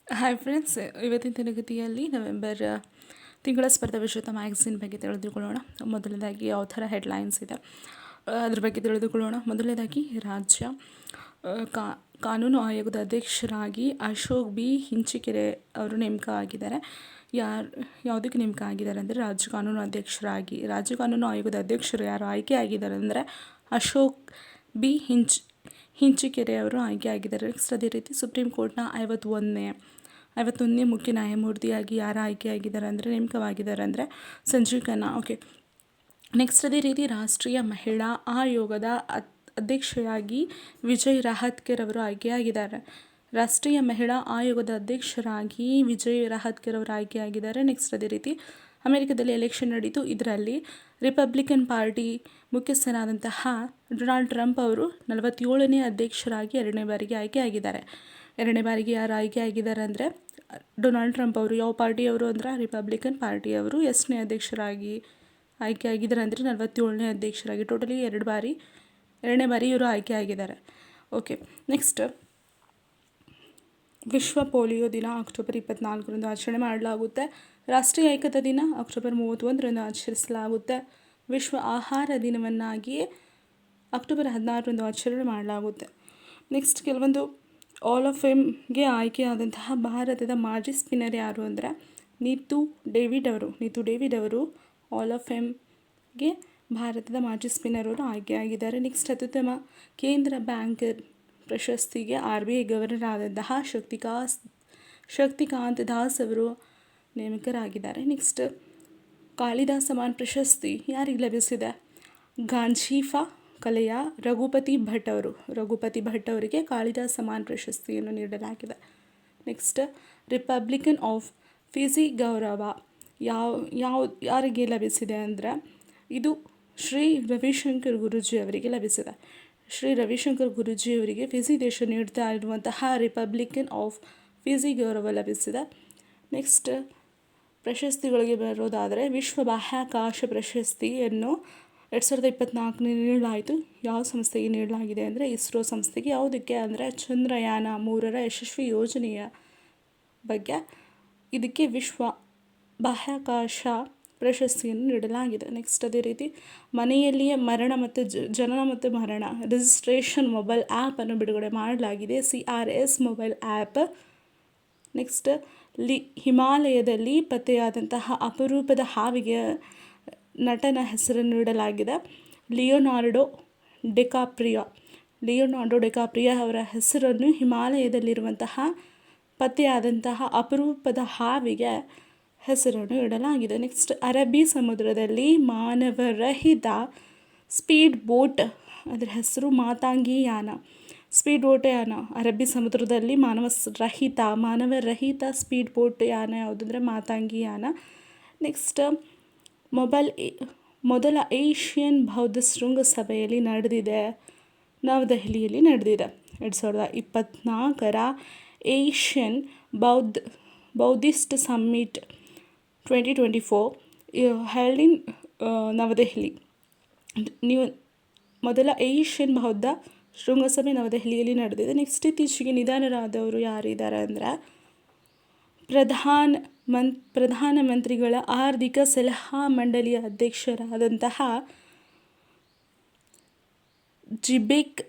Hi friends, ಇವತ್ತಿನ ತರಗತಿಯಲ್ಲಿ November ತಿಂಗಳ ಸ್ಪರ್ಧಾ ವಿಜೇತ ಮ್ಯಾಗಝಿನ್ ಬಗ್ಗೆ ತಿಳಿದುಕೊಳ್ಳೋಣ. ಮೊದಲನೇದಾಗಿ ಯಾವ ಥರ ಹೆಡ್ಲೈನ್ಸ್ ಇದೆ ಅದ್ರ ಬಗ್ಗೆ ತಿಳಿದುಕೊಳ್ಳೋಣ. ಮೊದಲನೇದಾಗಿ ರಾಜ್ಯ ಕಾನೂನು ಆಯೋಗದ ಅಧ್ಯಕ್ಷರಾಗಿ ಅಶೋಕ್ ಬಿ ಹಿಂಚಿಕೆರೆ ಅವರು ನೇಮಕ ಆಗಿದ್ದಾರೆ. ಯಾವುದಕ್ಕೆ ನೇಮಕ ಆಗಿದ್ದಾರೆ ಅಂದರೆ ರಾಜ್ಯ ಕಾನೂನು ಆಯೋಗದ ಅಧ್ಯಕ್ಷರು ಯಾರು ಆಯ್ಕೆ ಆಗಿದ್ದಾರೆ ಅಂದರೆ ಅಶೋಕ್ ಬಿ ಹಿಂಚಿಕೆರೆ ಅವರು ಆಯ್ಕೆ ಆಗಿದ್ದಾರೆ. ನೆಕ್ಸ್ಟ್ ಅದೇ ರೀತಿ ಸುಪ್ರೀಂ ಕೋರ್ಟ್ನ 51ನೇ ಮುಖ್ಯ ನ್ಯಾಯಮೂರ್ತಿಯಾಗಿ ಯಾರು ಆಯ್ಕೆ ಆಗಿದ್ದಾರೆ ಅಂದರೆ ನೇಮಕವಾಗಿದ್ದಾರೆ ಅಂದರೆ ಸಂಜೀವ್ ಖನ್ನಾ. ಓಕೆ, ನೆಕ್ಸ್ಟ್ ಅದೇ ರೀತಿ ರಾಷ್ಟ್ರೀಯ ಮಹಿಳಾ ಆಯೋಗದ ಅಧ್ಯಕ್ಷೆಯಾಗಿ ವಿಜಯ್ ರಹಾತ್ಕರ್ ಅವರು ಆಯ್ಕೆಯಾಗಿದ್ದಾರೆ. ರಾಷ್ಟ್ರೀಯ ಮಹಿಳಾ ಆಯೋಗದ ಅಧ್ಯಕ್ಷರಾಗಿ ವಿಜಯ್ ರಹಾತ್ಕರ್ ಅವರು ಆಯ್ಕೆಯಾಗಿದ್ದಾರೆ. ನೆಕ್ಸ್ಟ್ ಅದೇ ರೀತಿ ಅಮೆರಿಕದಲ್ಲಿ ಎಲೆಕ್ಷನ್ ನಡೀತು. ಇದರಲ್ಲಿ ರಿಪಬ್ಲಿಕನ್ ಪಾರ್ಟಿ ಮುಖ್ಯಸ್ಥರಾದಂತಹ ಡೊನಾಲ್ಡ್ ಟ್ರಂಪ್ ಅವರು 47ನೇ ಅಧ್ಯಕ್ಷರಾಗಿ 2ನೇ ಬಾರಿಗೆ ಆಯ್ಕೆಯಾಗಿದ್ದಾರೆ. 2ನೇ ಬಾರಿಗೆ ಯಾರು ಆಯ್ಕೆ ಆಗಿದ್ದಾರೆ ಅಂದರೆ ಡೊನಾಲ್ಡ್ ಟ್ರಂಪ್ ಅವರು. ಯಾವ ಪಾರ್ಟಿಯವರು ಅಂದರೆ ರಿಪಬ್ಲಿಕನ್ ಪಾರ್ಟಿಯವರು. ಎಷ್ಟನೇ ಅಧ್ಯಕ್ಷರಾಗಿ ಆಯ್ಕೆ ಆಗಿದ್ದಾರೆ ಅಂದರೆ 47ನೇ ಅಧ್ಯಕ್ಷರಾಗಿ. ಟೋಟಲಿ 2ನೇ ಬಾರಿ ಇವರು ಆಯ್ಕೆ ಆಗಿದ್ದಾರೆ. ಓಕೆ, ನೆಕ್ಸ್ಟ್ ವಿಶ್ವ ಪೋಲಿಯೋ ದಿನ ಅಕ್ಟೋಬರ್ 24ರಂದು ಆಚರಣೆ ಮಾಡಲಾಗುತ್ತೆ. ರಾಷ್ಟ್ರೀಯ ಏಕತಾ ದಿನ ಅಕ್ಟೋಬರ್ 31ರಂದು ಆಚರಿಸಲಾಗುತ್ತೆ. ವಿಶ್ವ ಆಹಾರ ದಿನವನ್ನಾಗಿ ಅಕ್ಟೋಬರ್ 16ರಂದು ಆಚರಣೆ ಮಾಡಲಾಗುತ್ತೆ. ನೆಕ್ಸ್ಟ್ ಕೆಲವೊಂದು ಆಲ್ ಆಫ್ ಫೇಮ್ಗೆ ಆಯ್ಕೆಯಾದಂತಹ ಭಾರತದ ಮಾಜಿ ಸ್ಪಿನ್ನರ್ ಯಾರು ಅಂದರೆ ನೀತು ಡೇವಿಡ್ ಅವರು ಆಲ್ ಆಫ್ ಫೇಮ್ಗೆ ಭಾರತದ ಮಾಜಿ ಸ್ಪಿನ್ನರ್ ಅವರು ಆಯ್ಕೆಯಾಗಿದ್ದಾರೆ. ನೆಕ್ಸ್ಟ್ ಅತ್ಯುತ್ತಮ ಕೇಂದ್ರ ಬ್ಯಾಂಕರ್ ಪ್ರಶಸ್ತಿಗೆ RBI ಗವರ್ನರ್ ಆದಂತಹ ಶಕ್ತಿಕಾಂತ್ ದಾಸ್ ಅವರು ನೇಮಕರಾಗಿದ್ದಾರೆ. ನೆಕ್ಸ್ಟ್ ಕಾಳಿದಾಸ ಸಮ್ಮಾನ್ ಪ್ರಶಸ್ತಿ ಯಾರಿಗೆ ಲಭಿಸಿದೆ? ಗಾಂಜೀಫಾ ಕಲೆಯ ರಘುಪತಿ ಭಟ್ ಅವರಿಗೆ ಕಾಳಿದಾಸ ಸಮ್ಮಾನ್ ಪ್ರಶಸ್ತಿಯನ್ನು ನೀಡಲಾಗಿದೆ. ನೆಕ್ಸ್ಟ್ ರಿಪಬ್ಲಿಕನ್ ಆಫ್ ಫಿಜಿ ಗೌರವ ಯಾರಿಗೆ ಲಭಿಸಿದೆ ಅಂದರೆ ಇದು ಶ್ರೀ ರವಿಶಂಕರ್ ಗುರೂಜಿ ಅವರಿಗೆ ಲಭಿಸಿದೆ. ಶ್ರೀ ರವಿಶಂಕರ್ ಗುರೂಜಿ ಅವರಿಗೆ ಫಿಜಿ ದೇಶ ನೀಡ್ತಾ ಇರುವಂತಹ ರಿಪಬ್ಲಿಕನ್ ಆಫ್ ಫಿಜಿ ಗೌರವ ಲಭಿಸಿದೆ. ನೆಕ್ಸ್ಟ್ ಪ್ರಶಸ್ತಿಗಳಿಗೆ ಬರೋದಾದರೆ ವಿಶ್ವ ಬಾಹ್ಯಾಕಾಶ ಪ್ರಶಸ್ತಿಯನ್ನು 2024 ನೀಡಲಾಯಿತು. ಯಾವ ಸಂಸ್ಥೆಗೆ ನೀಡಲಾಗಿದೆ ಅಂದರೆ ಇಸ್ರೋ ಸಂಸ್ಥೆಗೆ. ಯಾವುದಕ್ಕೆ ಅಂದರೆ ಚಂದ್ರಯಾನ 3ರ ಯಶಸ್ವಿ ಯೋಜನೆಯ ಬಗ್ಗೆ ಇದಕ್ಕೆ ವಿಶ್ವ ಬಾಹ್ಯಾಕಾಶ ಪ್ರಶಸ್ತಿಯನ್ನು ನೀಡಲಾಗಿದೆ. ನೆಕ್ಸ್ಟ್ ಅದೇ ರೀತಿ ಮನೆಯಲ್ಲಿಯೇ ಮರಣ ಮತ್ತು ಜನನ ಮತ್ತು ಮರಣ ರಿಜಿಸ್ಟ್ರೇಷನ್ ಮೊಬೈಲ್ ಆ್ಯಪನ್ನು ಬಿಡುಗಡೆ ಮಾಡಲಾಗಿದೆ, CRS ಮೊಬೈಲ್ ಆ್ಯಪ್. ನೆಕ್ಸ್ಟ್ ಹಿಮಾಲಯದಲ್ಲಿ ಪತ್ತೆಯಾದಂತಹ ಅಪರೂಪದ ಹಾವಿಗೆ ನಟನ ಹೆಸರನ್ನು ನೀಡಲಾಗಿದೆ. ಲಿಯೋನಾರ್ಡೋ ಡಿಕಾಪ್ರಿಯೋ ಅವರ ಹೆಸರನ್ನು ಹಿಮಾಲಯದಲ್ಲಿರುವಂತಹ ಪತ್ತೆಯಾದಂತಹ ಅಪರೂಪದ ಹಾವಿಗೆ ಹೆಸರನ್ನು ಇಡಲಾಗಿದೆ. ನೆಕ್ಸ್ಟ್ ಅರಬ್ಬಿ ಸಮುದ್ರದಲ್ಲಿ ಮಾನವರಹಿತ ಸ್ಪೀಡ್ ಬೋಟ್, ಅದರ ಹೆಸರು ಮಾತಂಗಿ ಯಾನ. ಸ್ಪೀಡ್ ಬೋಟ್ ಯಾನ ಅರಬ್ಬಿ ಸಮುದ್ರದಲ್ಲಿ ಮಾನವರಹಿತ ಸ್ಪೀಡ್ ಬೋಟ್ ಯಾನ ಯಾವುದಂದರೆ ಮಾತಂಗಿ ಯಾನ. ನೆಕ್ಸ್ಟ್ ಮೊದಲ ಏಷ್ಯನ್ ಬೌದ್ಧ ಶೃಂಗಸಭೆಯಲ್ಲಿ ನವದೆಹಲಿಯಲ್ಲಿ ನಡೆದಿದೆ. 2024ರ ಏಷ್ಯನ್ ಬೌದ್ಧಿಸ್ಟ್ ಸಮ್ಮಿಟ್ 2024 ಹೆಲ್ಡ್ ಇನ್ ನವದೆಹಲಿ. ಮೊದಲ ಏಷ್ಯನ್ ಬೌದ್ಧ ಶೃಂಗಸಭೆ ನವದೆಹಲಿಯಲ್ಲಿ ನಡೆದಿದೆ. ನೆಕ್ಸ್ಟ್ ಇತ್ತೀಚೆಗೆ ನಿಧನರಾದವರು ಯಾರಿದ್ದಾರೆ ಅಂದರೆ ಪ್ರಧಾನಮಂತ್ರಿಗಳ ಆರ್ಥಿಕ ಸಲಹಾ ಮಂಡಳಿಯ ಅಧ್ಯಕ್ಷರಾದಂತಹ ಜಿಬೆಕ್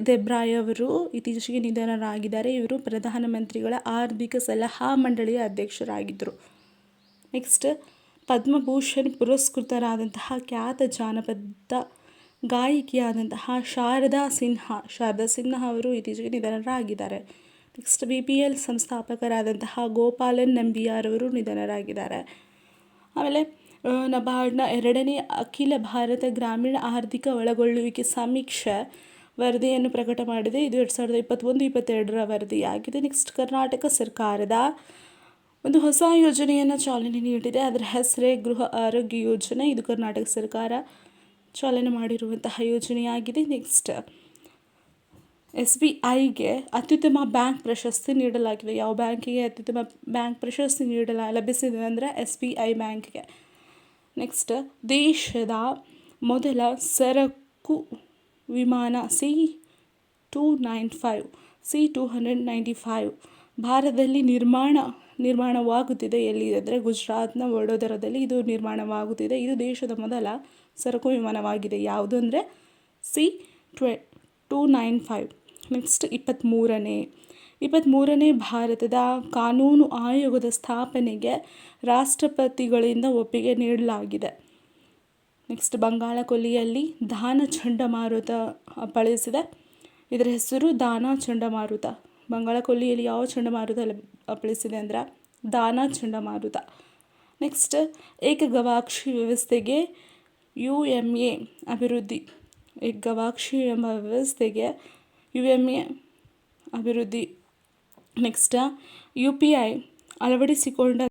ದೆಬ್ರಾಯ್ ಅವರು ಇತ್ತೀಚೆಗೆ ನಿಧನರಾಗಿದ್ದಾರೆ. ಇವರು ಪ್ರಧಾನಮಂತ್ರಿಗಳ ಆರ್ಥಿಕ ಸಲಹಾ ಮಂಡಳಿಯ ಅಧ್ಯಕ್ಷರಾಗಿದ್ದರು. ನೆಕ್ಸ್ಟ್ ಪದ್ಮಭೂಷಣ್ ಪುರಸ್ಕೃತರಾದಂತಹ ಖ್ಯಾತ ಜಾನಪದ ಗಾಯಕಿಯಾದಂತಹ ಶಾರದಾ ಸಿನ್ಹಾ ಅವರು ಇತ್ತೀಚೆಗೆ ನಿಧನರಾಗಿದ್ದಾರೆ. ನೆಕ್ಸ್ಟ್ BPL ಸಂಸ್ಥಾಪಕರಾದಂತಹ ಗೋಪಾಲನ್ ನಂಬಿಯಾರ್ ಅವರು ನಿಧನರಾಗಿದ್ದಾರೆ. ಆಮೇಲೆ ನಬಾರ್ಡ್ನ 2ನೇ ಅಖಿಲ ಭಾರತ ಗ್ರಾಮೀಣ ಆರ್ಥಿಕ ಒಳಗೊಳ್ಳುವಿಕೆ ಸಮೀಕ್ಷೆ ವರದಿಯನ್ನು ಪ್ರಕಟ ಮಾಡಿದೆ. ಇದು 2021-22ರ ವರದಿಯಾಗಿದೆ. ನೆಕ್ಸ್ಟ್ ಕರ್ನಾಟಕ ಸರ್ಕಾರದ ಒಂದು ಹೊಸ ಯೋಜನೆಯನ್ನು ಚಾಲನೆ ನೀಡಿದೆ. ಅದರ ಹೆಸರೇ ಗೃಹ ಆರೋಗ್ಯ ಯೋಜನೆ. ಇದು ಕರ್ನಾಟಕ ಸರ್ಕಾರ ಚಾಲನೆ ಮಾಡಿರುವಂತಹ ಯೋಜನೆಯಾಗಿದೆ. ನೆಕ್ಸ್ಟ್ SBIಗೆ ಅತ್ಯುತ್ತಮ ಬ್ಯಾಂಕ್ ಪ್ರಶಸ್ತಿ ನೀಡಲಾಗಿದೆ. ಯಾವ ಬ್ಯಾಂಕಿಗೆ ಅತ್ಯುತ್ತಮ ಬ್ಯಾಂಕ್ ಪ್ರಶಸ್ತಿ ಲಭಿಸಿದೆ ಅಂದರೆ SBI ಬ್ಯಾಂಕ್ಗೆ. ನೆಕ್ಸ್ಟ್ ದೇಶದ ಮೊದಲ ಸರಕು ವಿಮಾನ 295 C-295 ಭಾರತದಲ್ಲಿ ನಿರ್ಮಾಣವಾಗುತ್ತಿದೆ. ಎಲ್ಲಿ ಅಂದರೆ ಗುಜರಾತ್ನ ವಡೋದರದಲ್ಲಿ ಇದು ನಿರ್ಮಾಣವಾಗುತ್ತಿದೆ. ಇದು ದೇಶದ ಮೊದಲ ಸರಕು ವಿಮಾನವಾಗಿದೆ. ಯಾವುದು ಅಂದರೆ C-295. ನೆಕ್ಸ್ಟ್ 23ನೇ ಭಾರತದ ಕಾನೂನು ಆಯೋಗದ ಸ್ಥಾಪನೆಗೆ ರಾಷ್ಟ್ರಪತಿಗಳಿಂದ ಒಪ್ಪಿಗೆ ನೀಡಲಾಗಿದೆ. ನೆಕ್ಸ್ಟ್ ಬಂಗಾಳ ಕೊಲ್ಲಿಯಲ್ಲಿ ದಾನಾ ಚಂಡಮಾರುತ ಅಪ್ಪಳಿಸಿದೆ. ಇದರ ಹೆಸರು ದಾನಾ ಚಂಡಮಾರುತ. ಬಂಗಾಳ ಕೊಲ್ಲಿಯಲ್ಲಿ ಯಾವ ಚಂಡಮಾರುತ ಅಪ್ಪಳಿಸಿದೆ ಅಂದರೆ ದಾನಾ ಚಂಡಮಾರುತ. ನೆಕ್ಸ್ಟ್ ಏಕಗವಾಕ್ಷಿ ವ್ಯವಸ್ಥೆಗೆ UMA ಅಭಿವೃದ್ಧಿ. ಏಕಗವಾಕ್ಷಿ ಎಂಬ ವ್ಯವಸ್ಥೆಗೆ UMA ಅಭಿವೃದ್ಧಿ. Next UPI ಅಳವಡಿಸಿಕೊಂಡ